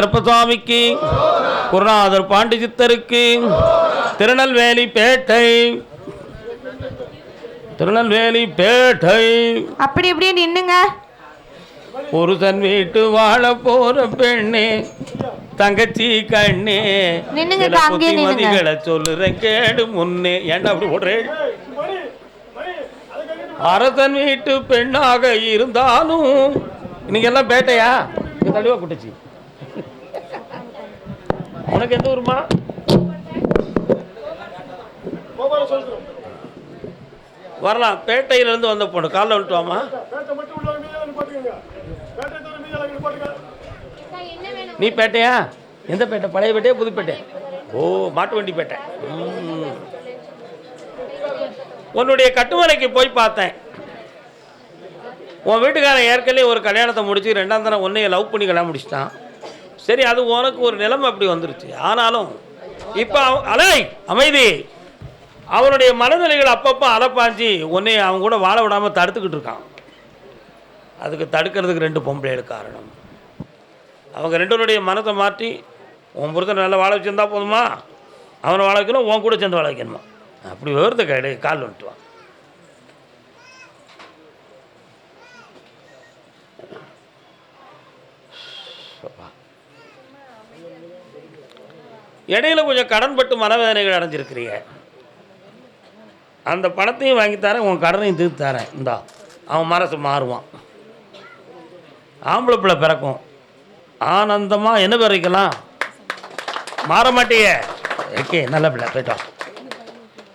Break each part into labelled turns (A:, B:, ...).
A: கருப்பசாமிக்கு, குருநாதர் பாண்டி சித்தருக்கு, திருநெல்வேலி பேட்டை, திருநெல்வேலி பேட்டை.
B: அப்படி இப்படியே நின்னுங்க.
A: புருஷன் வீட்டு வாழ போற பெண்ணே, தங்கச்சி கண்ணே, புத்திமதிகளை சொல்லுறேன் கேடு முன்னே. ஏன்டா அப்படி ஓடுறேன்? அரசன் வீட்டு பெண்ணாக இருந்தாலும் இன்னைக்கு எல்லாம் பேட்டையா? தள்ளுவா குட்டச்சி. உனக்கு எந்த ஊருமா? வரலாம். பேட்டையிலிருந்து வந்த பொண்ணு காலைல வந்துட்டுவாமா. நீ பேட்டையா? எந்த பேட்டை? பழைய பேட்டையா புது பேட்டை? ஓ, மாட்டு வண்டி பேட்டை. உன்னுடைய கட்டுமலைக்கு போய் பார்த்தேன். உன் வீட்டுக்காரன் ஏற்கனவே ஒரு கல்யாணத்தை முடிச்சு 2ஆம் தரம் ஒன்றைய லவ் பண்ணி கல்யாணம் முடிச்சிட்டான். சரி, அது உனக்கு ஒரு நிலைமை அப்படி வந்துருச்சு. ஆனாலும் இப்போ அலை அமைதி, அவனுடைய மனநிலைகள் அப்பப்போ அலைப்பாஞ்சி உன்னை அவன் கூட வாழ விடாமல் தடுத்துக்கிட்டு இருக்கான். அதுக்கு தடுக்கிறதுக்கு 2 பொம்பளைகள் காரணம். அவங்க 2 மனத்தை மாற்றி உன் புருஷனை நல்லா வாழ வச்சுருந்தா போதுமா? அவனை வாழ வைக்கணும், உன் கூட சேர்ந்து வாழ வைக்கணுமா? அப்படி விவரத்தை கைடு கால் வந்துட்டுவான். இடையில கொஞ்சம் கடன்பட்டு மனவேதனைகள் அடைஞ்சிருக்கிறீங்க. அந்த பணத்தையும் வாங்கித்தரேன், உன் கடனையும் தீர்த்து தரேன். இந்தா, அவன் மனசு மாறுவான். ஆம்பளை பிள்ளை பிறக்கும், ஆனந்தமாக என்ன பேர் வைக்கலாம்? மாற மாட்டியே. ஓகே, நல்ல பிள்ளை, போயிட்டோம்.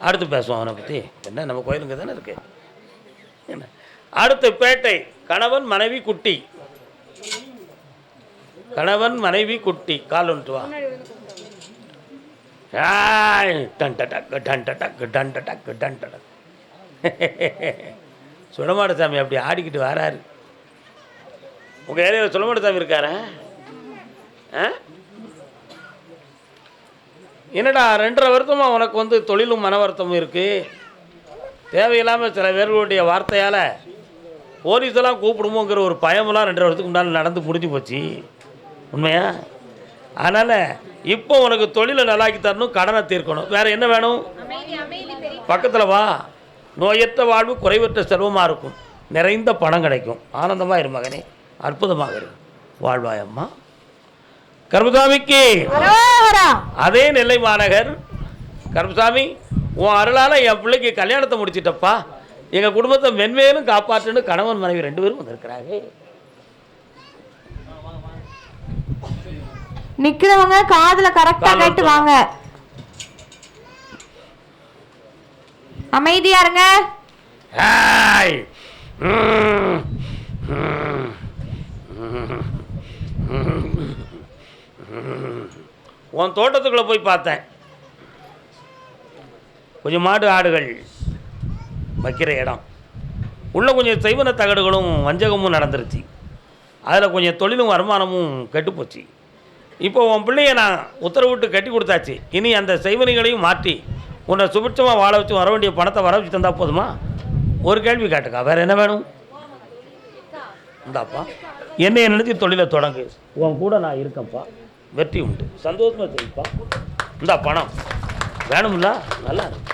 A: அடுத்து பேசுவோம் அவனை பற்றி. என்ன நம்ம கோயிலுங்க தானே இருக்கு. என்ன அடுத்து பேட்டை. கணவன் மனைவி குட்டி, கணவன் மனைவி குட்டி. கால் வந்துட்டு வா. சுடமாட சாமி அப்படி ஆடிக்கிட்டு வராரு. உங்கள் ஏரியாவில் சுடமாட சாமி இருக்கார? என்னடா 2.5 வருஷமாக உனக்கு வந்து தொழிலும் மன வருத்தமும் இருக்குது. தேவையில்லாமல் சில பேர்களுடைய வார்த்தையால் போலீஸெல்லாம் கூப்பிடுமோங்கிற ஒரு பயமெல்லாம் 2.5 வருஷத்துக்கு முன்னால் நடந்து முடிஞ்சு போச்சு. உண்மையா? அதனால் இப்போ உனக்கு தொழிலை நல்லாக்கி தரணும், கடனை தீர்க்கணும். வேறு என்ன வேணும்? பக்கத்தில் வா. நோயற்ற வாழ்வு குறைவற்ற செல்வமாக இருக்கும், நிறைந்த பணம் கிடைக்கும். ஆனந்தமாக இரு மகனே, அற்புதமாக இரு. வாழ்வாயம்மா. கருப்பசாமிக்கு அதே நெல்லை மாநகர். கருப்பசாமி, உன் அருளால் என் பிள்ளைக்கு கல்யாணத்தை முடிச்சிட்டப்பா. எங்கள் குடும்பத்தை மென்மேலும் காப்பாற்றுன்னு கணவன் மனைவி 2 பேரும் வந்திருக்கிறாங்க.
B: நிக்கிறவங்க காதுல கரெக்டா கேட்டு வாங்க. அமைதியா இருங்க.
A: உன் தோட்டத்துக்குள்ள போய் பார்த்தேன். கொஞ்சம் மாடு ஆடுகள் வைக்கிற இடம். உள்ள கொஞ்சம் செய்வன தகடுகளும் வஞ்சகமும் நடந்துருச்சு. அதில் கொஞ்சம் தொழிலும் வருமானமும் கெட்டுப்போச்சு. இப்போ உன் பிள்ளைய நான் உத்தரவிட்டு கட்டி கொடுத்தாச்சு. இனி அந்த செய்வனைகளையும் மாற்றி உன்னை சுபிட்சமாக வாழ வச்சு வர வேண்டிய பணத்தை வர வச்சு தந்தால் போதுமா? ஒரு கேள்வி கேட்டுக்கா, வேறு என்ன வேணும்? இந்தாப்பா, என்னையை நினைச்சு தொழிலை தொடங்கு. உன் கூட நான் இருக்கேன்ப்பா. வெற்றி உண்டு, சந்தோஷமாக தெரியுப்பா. இந்தா பணம் வேணும்ல. நல்லா இருக்கு.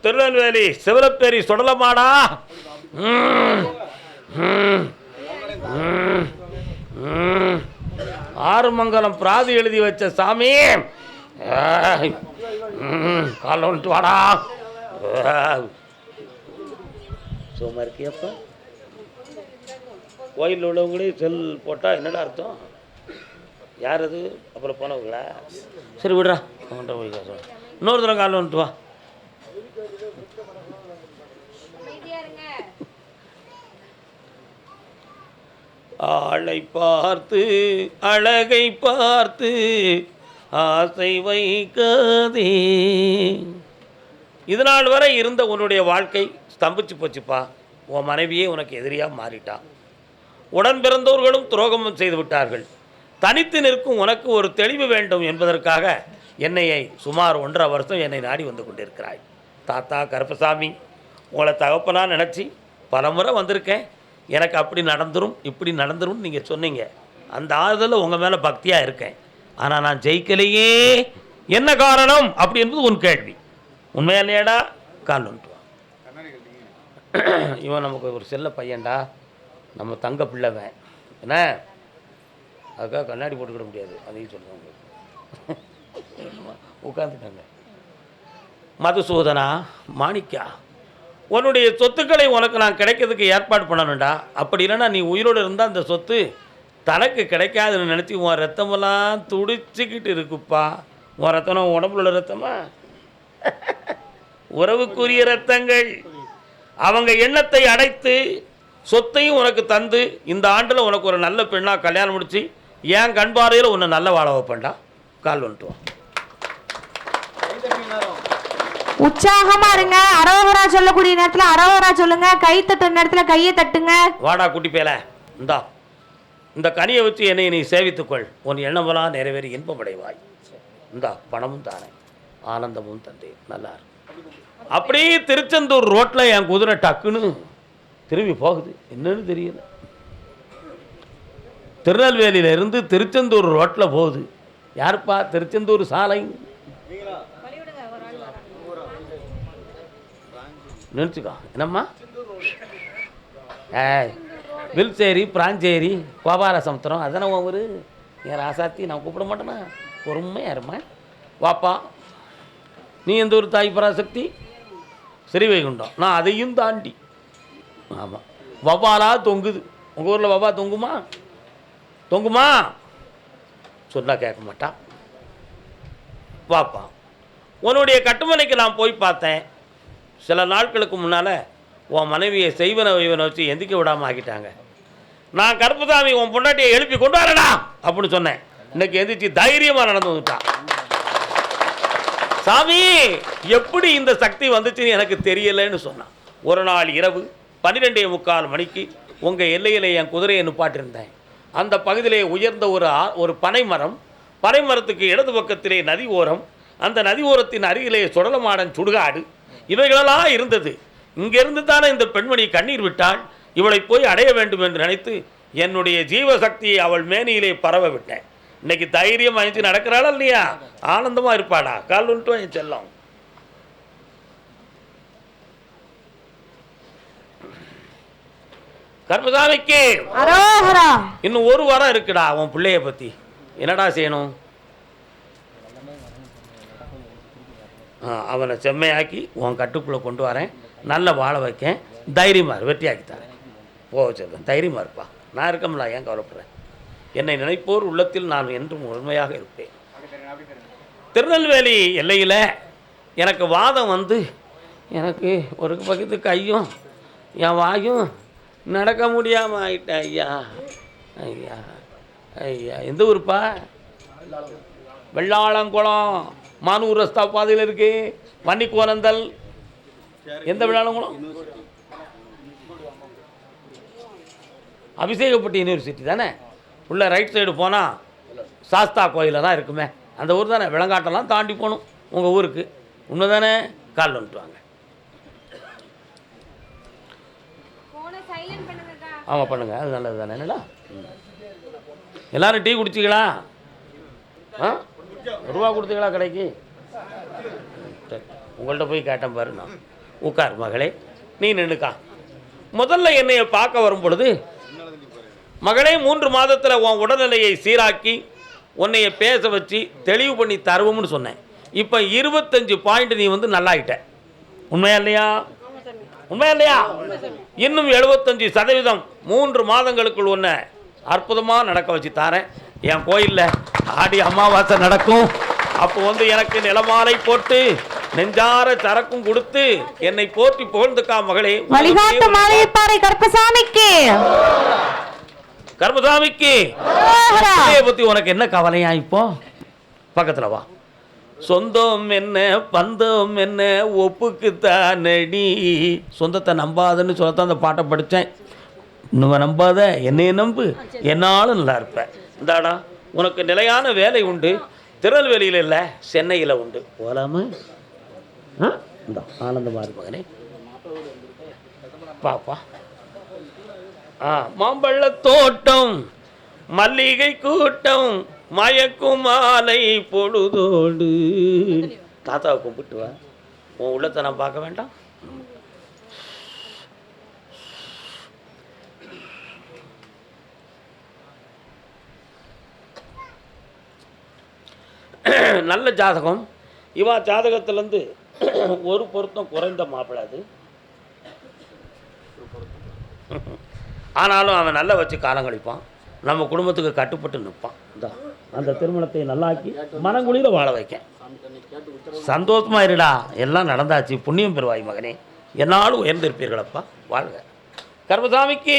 A: திருநெல்வேலி சிவலப்பேரி சுடலமாடா. ஆறுமங்கலம் பிராதி எழுதி வச்ச சாமி. காலைல வந்துட்டு வாடா. சும்மா இருக்கியப்ப கோயிலில் உள்ளவங்களே செல் போட்டால் என்னடா அர்த்தம்? யார் அது? அப்புறம் போனவங்களா? சரி விடுறா, அவன்கிட்ட போய் காசு. இன்னொரு தடவை காலைல வந்துட்டு வா. ஆளை பார்த்து அழகை பார்த்து ஆசை வைக்காதே. இது நாள் வரை இருந்த உன்னுடைய வாழ்க்கை ஸ்தம்பிச்சு போச்சுப்பா. உன் மனைவியே உனக்கு எதிரியாக மாறிட்டான். உடன் பிறந்தவர்களும் துரோகமும் செய்து விட்டார்கள். தனித்து நிற்கும் உனக்கு ஒரு தெளிவு வேண்டும் என்பதற்காக என்னையை சுமார் 1.5 வருஷம் என்னை நாடி வந்து கொண்டிருக்கிறாய். தாத்தா கருப்பசாமி, உங்களை தகப்பனாக நினச்சி பல முறை வந்திருக்கேன். எனக்கு அப்படி நடந்துரும் இப்படி நடந்துரும் நீங்கள் சொன்னீங்க. அந்த ஆறுதலில் உங்கள் மேலே பக்தியாக இருக்கேன். ஆனால் நான் ஜெயிக்கலையே, என்ன காரணம் அப்படி என்பது உன் கேள்வி. உண்மையா இல்லையாடா? கால் வந்துட்டு இவன் நமக்கு ஒரு செல்ல பையன்டா, நம்ம தங்க பிள்ளைவன் என்ன, அதுக்காக கண்ணாடி போட்டுக்கிட முடியாது, அதையும் சொல்லுவாங்க. உட்காந்துட்டாங்க. மதுசூதனா, மாணிக்கா, உன்னுடைய சொத்துக்களை உனக்கு நான் கிடைக்கிறதுக்கு ஏற்பாடு பண்ணணும்டா. அப்படி இல்லைன்னா நீ உயிரோடு இருந்தால் அந்த சொத்து தனக்கு கிடைக்காதுன்னு நினச்சி உன் ரத்தமெல்லாம் துடிச்சிக்கிட்டு இருக்குப்பா. உன் ரத்தம் உடம்புல உள்ள ரத்தமா? உறவுக்குரிய ரத்தங்கள். அவங்க எண்ணத்தை அடைத்து சொத்தையும் உனக்கு தந்து இந்த ஆண்டில் உனக்கு ஒரு நல்ல பெண்ணாக கல்யாணம் முடிச்சு ஏன் கண்பாறையில் உன்னை நல்ல வாழ வைப்பேன்டா. கால் வந்துட்டு வா.
B: உற்சாகமா இருங்க. அரோகரா சொல்லக்கூடிய நேரத்துல அரோகரா சொல்லுங்க. கை தட்டுற நேரத்துல கையை தட்டுங்க. வாடா
A: குட்டி பேல, இந்தா இந்த கனியை வச்சு என்னை நீ சேவித்துக்கொள். உன் எண்ணமெல்லாம் நிறைவேறி இன்பமடைவாய். இந்தா பணமும் தானே, ஆனந்தமும் தந்தேன், நல்லா இருக்கு. அப்படியே திருச்செந்தூர் ரோட்டில் என் குதிரை டக்குன்னு திரும்பி போகுது, என்னன்னு தெரியல. திருநெல்வேலியிலிருந்து திருச்செந்தூர் ரோட்டில் போகுது. யாருப்பா? திருச்செந்தூர் சாலை நினச்சிக்கோ. என்னம்மா? வில்சேரி, பிராஞ்சேரி, கோபால சமுத்திரம், அதானே ஒரு என் ராசாத்தி. நான் கூப்பிட மாட்டேனா? பொறுமையாக இருமா. வாப்பா, நீ எந்த ஒரு தாய் பராசக்தி? ஸ்ரீவைகுண்டம். நான் அதையும் தாண்டி. ஆமாம், வவ்வாலா தொங்குது. உங்கள் ஊரில் வவ்வா தொங்குமா? தொங்குமா? சொன்னால் கேட்க மாட்டா. வாப்பா, உன்னுடைய கட்டுமனைக்கு நான் போய் பார்த்தேன். சில நாட்களுக்கு முன்னால் உன் மனைவியை செய்வனை வைவனை வச்சு எந்திக்க விடாமல் ஆக்கிட்டாங்க. நான் கருப்பசாமி உன் பொண்டாட்டியை எழுப்பி கொண்டு வரடா அப்படின்னு சொன்னேன். இன்னைக்கு எந்திரிச்சு தைரியமாக நடந்து வந்துட்டான். சாமி, எப்படி இந்த சக்தி வந்துச்சுன்னு எனக்கு தெரியலைன்னு சொன்னான். ஒரு நாள் இரவு 12:45 மணிக்கு உங்கள் எல்லையில் என் குதிரையை நிப்பாட்டிருந்தேன். அந்த பகுதியிலே உயர்ந்த ஒரு பனைமரம், பனைமரத்துக்கு இடது பக்கத்திலே நதி ஓரம், அந்த நதி ஓரத்தின் அருகிலே சுடலமாடன் சுடுகாடு, இவைகளெல்லாம் இருந்தது. இங்கிருந்து தானே இந்த பெண்மணி கண்ணீர் விட்டாள். இவளை போய் அடைய வேண்டும் என்று நினைத்து என்னுடைய ஜீவசக்தியை அவள் மேனியிலே பரவ விட்டேன். இன்னைக்கு தைரியம் வாங்கி நடக்கிறாளா இல்லையா? ஆனந்தமா இருப்பாடா. கால் வந்துட்டு என் செல்லம். கர்மசாமிக்கு இன்னும் ஒரு வாரம் இருக்குடா. உன் பிள்ளைய பத்தி என்னடா செய்யணும்? அவனை செம்மையாக்கி உன் கட்டுக்குள்ளே கொண்டு வரேன், நல்ல வாழ வைக்கேன், தைரியமாக வெற்றியாக்கி தரேன். போக சொல்கிறேன், தைரியமாக இருப்பா. நான் இருக்கம்ல, ஏன் கவலைப்படுறேன்? என்னை நினைப்போர் உள்ளத்தில் நான் என்றும் உண்மையாக இருப்பேன். திருநெல்வேலி எல்லையில் எனக்கு வாதம் வந்து எனக்கு ஒரு பக்கத்து கையும் என் வாயும் நடக்க முடியாமல் ஆகிட்டேன். ஐயா ஐயா ஐயா. எந்த ஊருப்பா? வெள்ளாளங்குளம், மானூர் ரஸ்தா பாதையில் இருக்கு. வன்னி கோரந்தல். எந்த வெள்ளாளங்குளம்? அபிஷேகப்பட்டி யூனிவர்சிட்டி தானே. உள்ள ரைட் சைடு போனால் சாஸ்தா கோயிலில் தான் இருக்குமே, அந்த ஊர் தானே. விலங்காட்டெல்லாம் தாண்டி போகணும் உங்கள் ஊருக்கு. உண்மை தானே? கால் வந்துட்டு வாங்க. ஆமாம் பண்ணுங்க, அது நல்லது தானே. என்னடா எல்லோரும் டீ குடிச்சிங்களா? ரூபா கொடுத்தீங்களா கடைக்கு? உங்கள்கிட்ட போய் கேட்டேன் பாரு. நான் உட்கார் மகளே, நீ நின்றுக்கா. முதல்ல என்னையை பார்க்க வரும் பொழுது, மகளே 3 மாதத்தில் உன் உடல்நிலையை சீராக்கி உன்னைய பேச வச்சு தெளிவு பண்ணி தருவோம்னு சொன்னேன். இப்போ 25 பாயிண்ட் நீ வந்து நல்லாயிட்ட. உண்மையா இல்லையா? உண்மையா இல்லையா? இன்னும் 75% 3 மாதங்களுக்குள் ஒன்று அற்புதமாக நடக்க வச்சு தரேன். என் கோயிலில் ஆடி அமாவாசை நடக்கும். அப்போ வந்து எனக்கு நிலமாலை போட்டு நெஞ்சார சரக்கும் கொடுத்து என்னை போற்றி புகழ்ந்துக்கா மகளே. கருப்பசாமிக்கு கர்மசாமிக்கு பத்தி உனக்கு என்ன கவலையா? இப்போ பக்கத்தில் வா. சொந்தம் என்ன பந்தம் என்ன ஒப்புக்கு தானடி. சொந்தத்தை நம்பாதுன்னு சொல்லத்தான் அந்த பாட்டை படித்தேன். இன்னும் நம்பாத, என்னைய நம்பு, என்னாலும் நல்லா இருப்பேன். இந்தாடா உனக்கு நிலையான வேலை உண்டு. திருநெல்வேலியில் இல்லை, சென்னையில் உண்டு. போலாமா? இந்த ஆனந்தமாக இருப்பாங்கனே பாப்பா. மாம்பழ தோட்டம் மல்லிகை கூட்டம் மயக்கும் மாலை பொழுதோடு. தாத்தாவை கும்பிட்டு வா, உன் உள்ளத்தை நான் பார்க்க வேண்டாம். நல்ல ஜாதகம். இவா ஜாதகத்திலேருந்து ஒரு பொருத்தம் குறைந்த மாப்பிள்ளை அது. ஆனாலும் அவன் நல்லா வச்சு காலம் கழிப்பான், நம்ம குடும்பத்துக்கு கட்டுப்பட்டு நிற்பான். அந்த திருமணத்தை நல்லாக்கி மனங்குளிர வாழ வைக்க. சந்தோஷமா இருடா, எல்லாம் நடந்தாச்சு, புண்ணியம் பெறுவாய் மகனே, என்னாலும் உயர்ந்திருப்பீர்களப்பா, வாழ்க. கர்மசாமிக்கு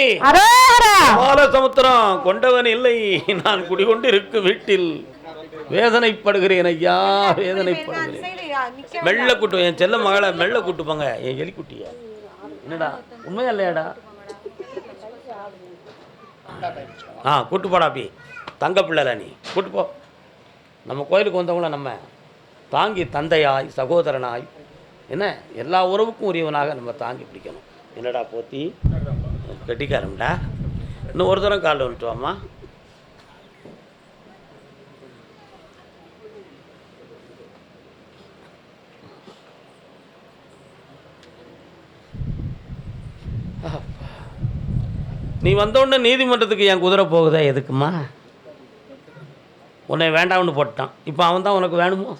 A: சமுத்திரம் கொண்டவன் இல்லை, நான் குடிகொண்டு இருக்கு வீட்டில் வேதனைப்படுகிறேன் ஐயா, வேதனைப்படுகிறேன். மெல்ல கூட்டு, என் செல்ல மகளை மெல்ல கூட்டு போங்க, என் எலிக்குட்டிய. என்னடா உண்மையா இல்லையாடா? கூட்டு போடா, அப்படி தங்க பிள்ளைல நீ கூட்டு போ. நம்ம கோயிலுக்கு வந்தவங்கள நம்ம தாங்கி தந்தையாய் சகோதரனாய் என்ன எல்லா உறவுக்கும் உரியவனாக நம்ம தாங்கி பிடிக்கணும். என்னடா போத்தி கெட்டிக்காரம்டா, இன்னும் ஒரு தரம் காலில் வந்துட்டு வாம்மா. நீ வந்தோடனே நீதிமன்றத்துக்கு என் குதிரை போகுதா? எதுக்குமா? உன்னை வேண்டாம்னு போட்டான், இப்போ அவன் தான் உனக்கு வேணுமோ?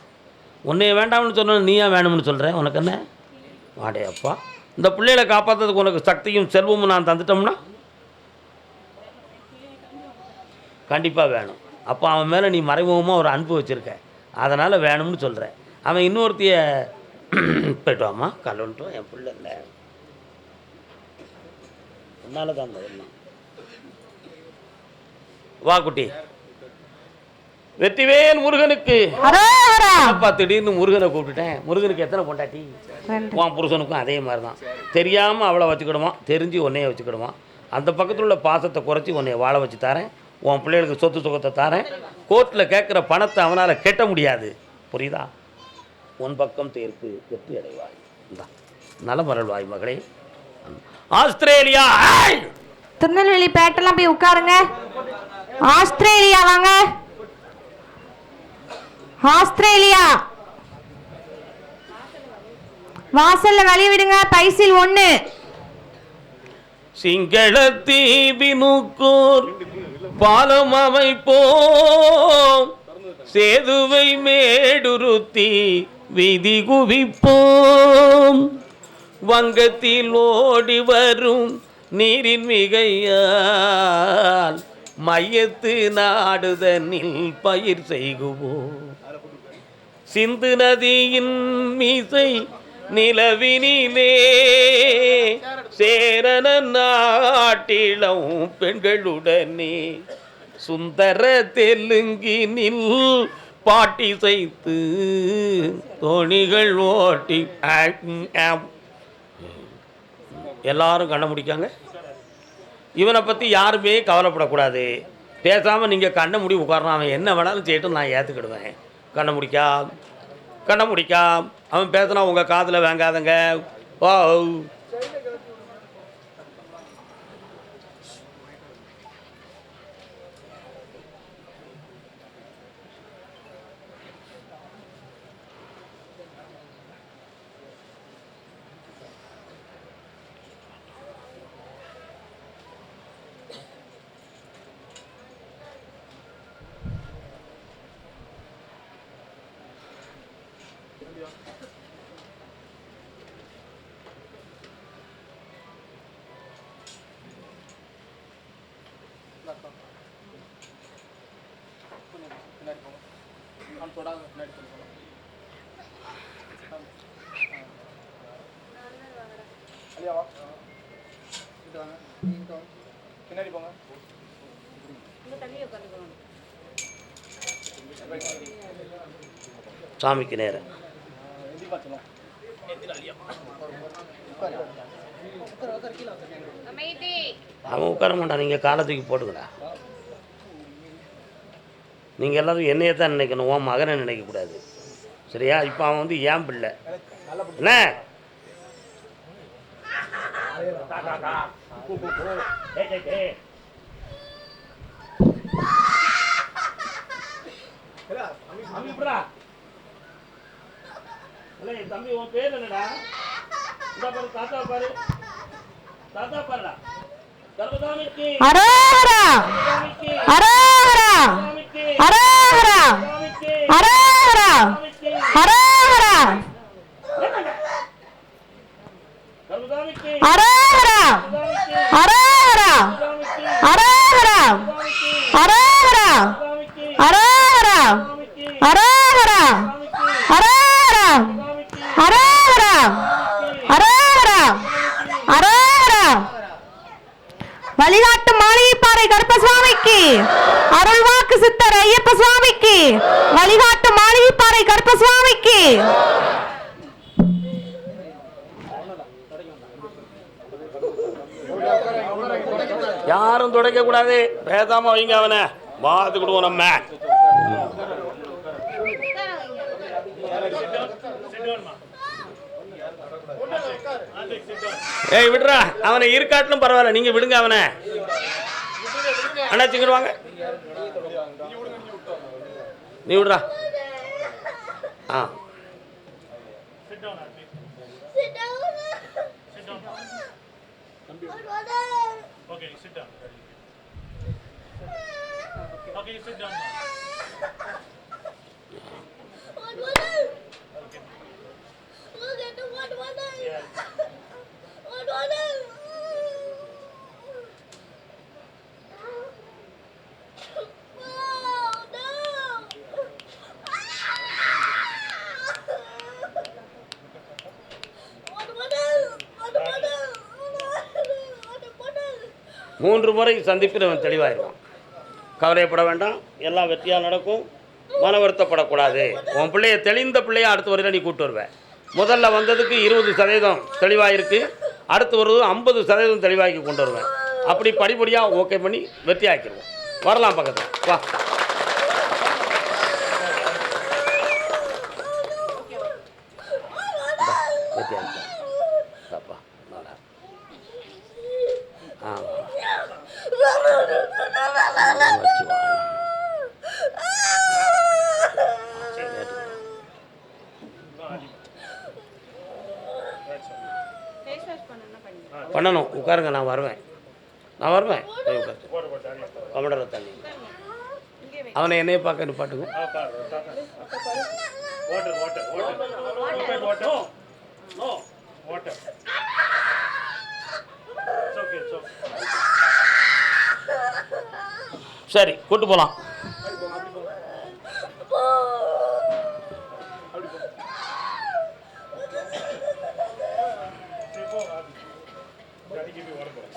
A: உன்னைய வேண்டாம்னு சொன்ன நீயா வேணும்னு சொல்கிற? உனக்கு என்ன வாடையப்பா? இந்த பிள்ளைகளை காப்பாற்றுறதுக்கு உனக்கு சக்தியும் செல்வமும் நான் தந்துட்டோம்னா கண்டிப்பாக வேணும். அப்போ அவன் மேலே நீ மறைமுகமாக ஒரு அன்பு வச்சுருக்க, அதனால் வேணும்னு சொல்கிற. அவன் இன்னொருத்தைய போய்ட்டு வாம்மா, கல்லுன்ட்டு என் பிள்ளை இல்லை, உன்னால தான் எல்லாம். வா குட்டி. வெற்றிவேல் முருகனுக்கு. திடீர்னு முருகனை கூப்பிட்டுட்டேன். முருகனுக்கு எத்தனை பொண்டாட்டி? உன் புருஷனுக்கும் அதே மாதிரி தான். தெரியாமல் அவளை வச்சுக்கிடுமா, தெரிஞ்சு உன்னைய வச்சுக்கிடுமா. அந்த பக்கத்தில் உள்ள பாசத்தை குறைச்சி உன்னைய வாழ வச்சு தரேன். உன் பிள்ளைகளுக்கு சொத்து சுகத்தை தரேன். கோர்ட்டில் கேட்குற பணத்தை அவனால் கெட்ட முடியாது, புரியுதா? உன் பக்கம் தீர்ப்பு, வெற்றி அடைவாய். நலமரல்வாய் மகளே. ஆஸ்திரேலியா,
B: திருநெல்வேலி பேட்டெல்லாம் போய் உட்காருங்க. ஆஸ்திரேலியா வாங்க, ஆஸ்திரேலியா வாசல்ல வழி விடுங்க. பைசில் 1.
A: சிங்கள தீவினுக்கூர் பாலம் அமைப்போம், சேதுவை மேடுருத்தி விதி குவிப்போம். வங்கத்தில் ஓடி வரும் நீரின் மிகையால் மையத்து நாடுதனில் பயிர் செய்குவோம். சிந்து நதியின் மீசை நிலவினிலே சேரன நாட்டிலம் பெண்களுடனே சுந்தர தெலுங்கினில் பாட்டி செய்து தோணிகள் ஓட்டி. எல்லாரும் கண்ண முடிக்காங்க. இவனை பற்றி யாருமே கவலைப்படக்கூடாது. பேசாமல் நீங்கள் கண்ணை முடி உட்காரணும். அவன் என்ன வேணாலும் செய்யட்டும், நான் ஏற்றுக்கிடுவேன். கண்ணை முடிக்கா அவன் பேசினா உங்கள் காதில் வாங்காதங்க. ஓ சாமிக்கு நேரம் அவன் உட்கார மாட்டான். நீங்கள் காலை தூக்கி போட்டுக்கடா. நீங்கள் எல்லோரும் என்னையே தான் நினைக்கணும், உன் மகனை நினைக்கக்கூடாது, சரியா? இப்போ அவன் வந்து ஏன் பிள்ளை என்ன? தம்பி உன் பேர் என்னடா? இந்த பாரு தாத்தா பாரு, தாத்தா பாருடா. கர்மசாமிக்கு
B: அரோகரா அரோகரா அரோகரா அரோகரா அரோகரா
A: கர்மசாமிக்கு
B: அரோகரா அரோகரா அரோகரா அரோகரா அரோகரா அரோகரா அரோகரா அரோகரா அரோகரா அரோகரா. வழிகாட்டு மாளிகைப்பாறை கருப்பசுவாமிக்கு, அருள்வாக்கு சித்தர் ஐயப்ப சுவாமிக்கு, வழிகாட்டு மாளிகைப்பாறை கருப்பசுவாமிக்கு.
A: யாரும் துடைக்க கூடாது, பேசாம வைங்க, அவனை பார்த்துக்கிடுவோம் நம்ம. ஏய் விடுறா, அவனை இருக்காட்டிலும் பரவாயில்ல, நீங்க விடுங்க அவனை. அண்ணாச்சிக்கிடுவாங்க, நீ விடுறா. ஆ
C: Okay, sit down. Okay, you sit down.
A: மூன்று முறை சந்திப்பில் அவன் தெளிவாயிருவான். கவலைப்பட வேண்டாம், எல்லாம் வெற்றியாக நடக்கும். மன வருத்தப்படக்கூடாது. உன் பிள்ளைய தெளிந்த பிள்ளைய அடுத்த வரையில் நீ கூப்பிட்டு வருவேன். முதல்ல வந்ததுக்கு 20% தெளிவாக இருக்குது, அடுத்து வருவது 50% தெளிவாக்கி கொண்டு வருவேன். அப்படி படிப்படியாக ஓகே பண்ணி வெற்றி ஆக்கிடுவோம். வரலாம் பக்கத்தில் வா. வெற்றி ஆக்கிப்பா. ஆ பண்ணணும். உட்காருங்க, நான் வருவேன். கமண்டல தண்ணி அவனை என்னைய பார்க்க நிப்பாட்டுங்க. சரி, கூட்டு போலாம்.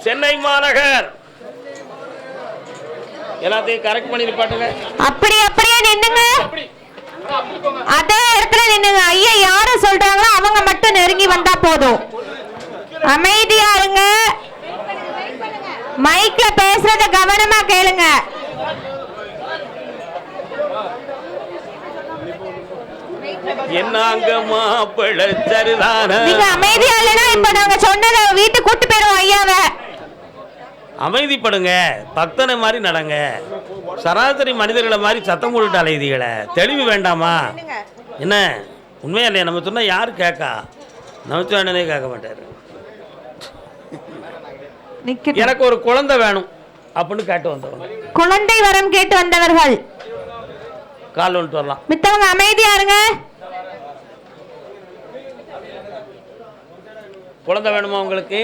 A: சென்னை மாநகர் எல்லாத்தையும் கரெக்ட் பண்ணி நிப்பாட்டுங்க.
B: அப்படியே நின்னுங்க, அதே இடத்துல நின்னுங்க. ஐயா யார சொல்றாங்களோ அவங்க மட்டும் நெருங்கி வந்தா போதும். அமைதியா இருங்க, மைக்ல பேசுறத கவனமா கேளுங்க.
A: என்னங்க மாப்பிள்ளை சரிதான?
B: நீங்க அமைதியா இல்லனா இப்ப நாங்க சொன்னதை வீட்டுக்கு கூட்டி போயிடுவோம் ஐயாவை.
A: அமைதிப்படுங்க, பக்தனை மாதிரி நடங்க. சராசரி மனிதர்களை மாதிரி சத்தம் போட்டுட்டு அலையுதீங்களே, தெளிவு வேண்டாமா? என்ன உண்மையா இல்லையா? நம்ம சொன்னா யாரு கேட்கா? நமச்சிவாயனே கேட்க மாட்டாரு. எனக்கு ஒரு குழந்தை வேணும் அப்படின்னு கேட்டு வந்தவங்க,
B: குழந்தை வரம் கேட்டு வந்தவர்கள்
A: கால் வந்துட்டு வரலாம்.
B: மித்தவங்க அமைதியா இருங்க.
A: குழந்தை வேணுமா உங்களுக்கு?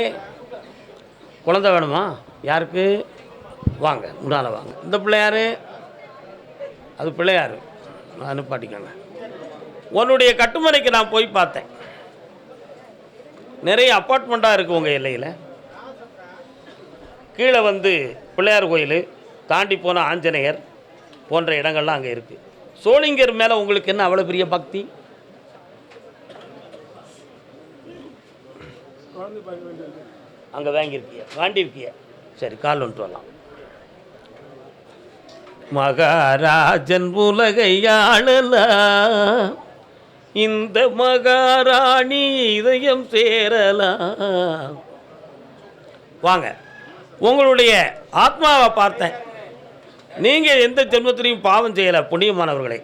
A: குழந்தை வேணுமா? யாருக்கு? வாங்க, முன்னால வாங்க. இந்த பிள்ளையாரு, அது பிள்ளையாரு, நான் அனுப்பாட்டிக்கங்க. உன்னுடைய கட்டுமனைக்கு நான் போய் பார்த்தேன். நிறைய அப்பார்ட்மெண்ட்டாக இருக்குது உங்கள் எல்லையில். கீழே வந்து பிள்ளையார் கோயில் தாண்டி போன ஆஞ்சநேயர் போன்ற இடங்கள்லாம் அங்கே இருக்குது. சோளிங்கர் மேலே உங்களுக்கு என்ன அவ்வளோ பெரிய பக்தி? அங்கே வாண்டியிருக்கிய. சரி, கால் வந்துட்டு வரலாம். மகாராஜன் உலகையாளலாம், இந்த மகாராணி இதயம் சேரலாம். வாங்க, உங்களுடைய ஆத்மாவை பார்த்தேன். நீங்கள் எந்த ஜென்மத்திலையும் பாவம் செய்யலை புண்ணியமானவர்களே.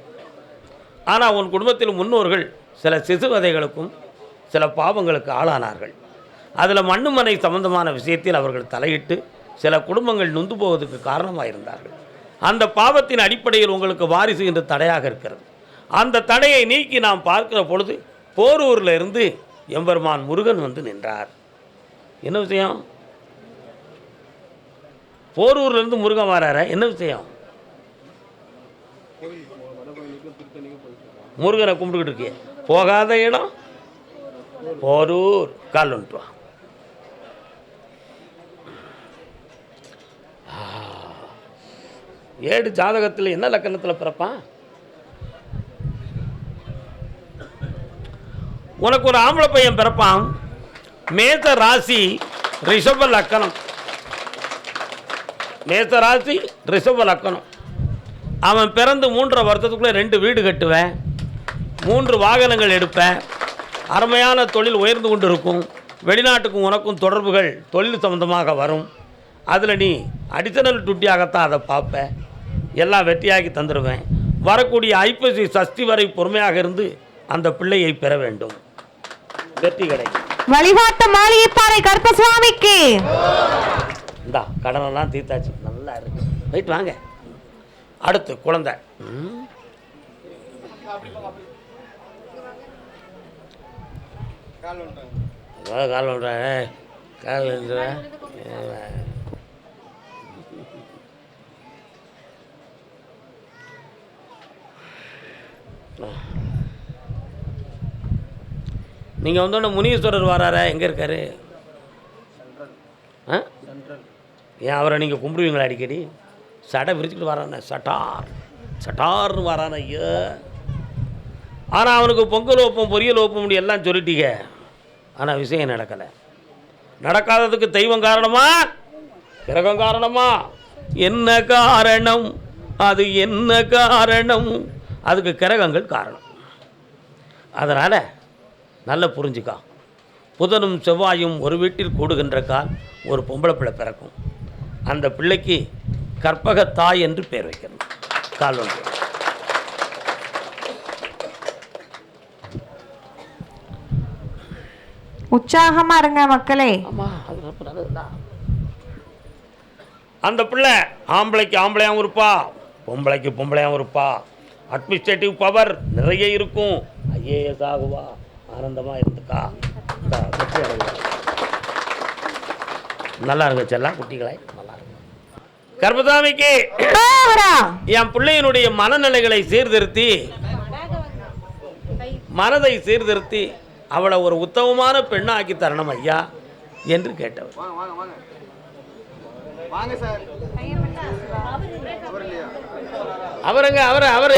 A: ஆனால் உன் குடும்பத்தில் முன்னோர்கள் சில சிசுவதைகளுக்கும் சில பாவங்களுக்கு ஆளானார்கள். அதில் மண்ணுமனை சம்பந்தமான விஷயத்தில் அவர்கள் தலையிட்டு சில குடும்பங்கள் நொந்து போவதற்கு காரணமாக இருந்தார்கள். அந்த பாவத்தின் அடிப்படையில் உங்களுக்கு வாரிசு என்று தடையாக இருக்கிறது. அந்த தடையை நீக்கி நாம் பார்க்கிற பொழுது போரூரில் இருந்து எம்பெருமான் முருகன் வந்து நின்றார். என்ன விஷயம்? போரூர்லேருந்து முருகன் வரார, என்ன விஷயம்? முருகனை கும்பிட்டுக்கிட்டு இருக்கே, போகாத இடம் போரூர். கால் வந்துட்டு வா. ஏடு ஜாதகத்தில் என்ன லக்கணத்தில் பிறப்பான்? உனக்கு ஒரு ஆம்பளை பையன் பிறப்பான். மேச ராசி ரிஷப லக்கணம். மேச ராசி ரிஷப லக்கணம். அவன் பிறந்து 3.5 வருஷத்துக்குள்ளே 2 வீடு கட்டுவேன், 3 வாகனங்கள் எடுப்பேன், அருமையான தொழில் உயர்ந்து கொண்டு இருக்கும். வெளிநாட்டுக்கும் உனக்கும் தொடர்புகள் தொழில் சம்பந்தமாக வரும். அதில் நீ அடிஷனல் டியூட்டியாகத்தான் அதை பார்ப்பேன். எல்லாம் வெற்றியாக்கி தந்துடுவேன். வரக்கூடிய ஐப்பசி சஷ்டி வரை பொறுமையாக இருந்து அந்த பிள்ளையை பெற வேண்டும். வெற்றி கிடைக்கும்.
B: வழிபாட்டு மாளிகைப்பாறை கருப்பசுவாமிக்கு
A: இந்தா கடனெல்லாம் தீர்த்தாச்சு, நல்லா இருக்கு. போயிட்டு வாங்க. அடுத்து குழந்தை. கால் பண்ணுறேன், கால் நீங்கள் வந்தோடனே முனீஸ்வரர் வரார, எங்கே இருக்காரு? ஏன் அவரை நீங்கள் கும்பிடுவீங்களா அடிக்கடி? சடை விரிச்சுக்கிட்டு வரானே, சட்டார் சட்டார்னு வரான. ஐயோ, ஆனால் அவனுக்கு பொங்கல் வைப்போம், பொரியல் வைப்போம் எல்லாம் சொல்லிட்டீங்க. ஆனால் விஷயம் நடக்கலை. நடக்காததுக்கு தெய்வம் காரணமா, கிரகம் காரணமா? என்ன காரணம்? அது என்ன காரணம்? அதுக்கு கிரகங்கள் காரணம். அதனால் நல்லா புரிஞ்சுக்கா. புதனும் செவ்வாயும் ஒரு வீட்டில் கூடுகின்ற கால் ஒரு பொம்பளை பிள்ளை பிறக்கும். அந்த பிள்ளைக்கு கற்பகத்தாய் என்று பேர் வைக்கணும். கால் ஒன்று.
B: உற்சாகமா இருங்க மக்களே.
A: அந்த பிள்ளை ஆம்பளைக்கு ஆம்பளையாகவும் இருப்பா, பொம்பளைக்கு பொம்பளையாகவும் இருப்பா. அட்மினிஸ்ட்ரேட்டிவ் பவர் நிறைய இருக்கும். ஐஏஎஸ் ஆகுவா. ஆனந்தமாக இருந்துக்கா. நல்லா இருங்க செல்லா குட்டிகளை, நல்லா இருக்கு. கர்மசாமிக்கு என் பிள்ளையினுடைய மனநிலைகளை சீர்திருத்தி, மனதை சீர்திருத்தி அவளை ஒரு உத்தமமான பெண்ணாக்கி தரணும் ஐயா என்று கேட்டவர். அவருங்க அவரு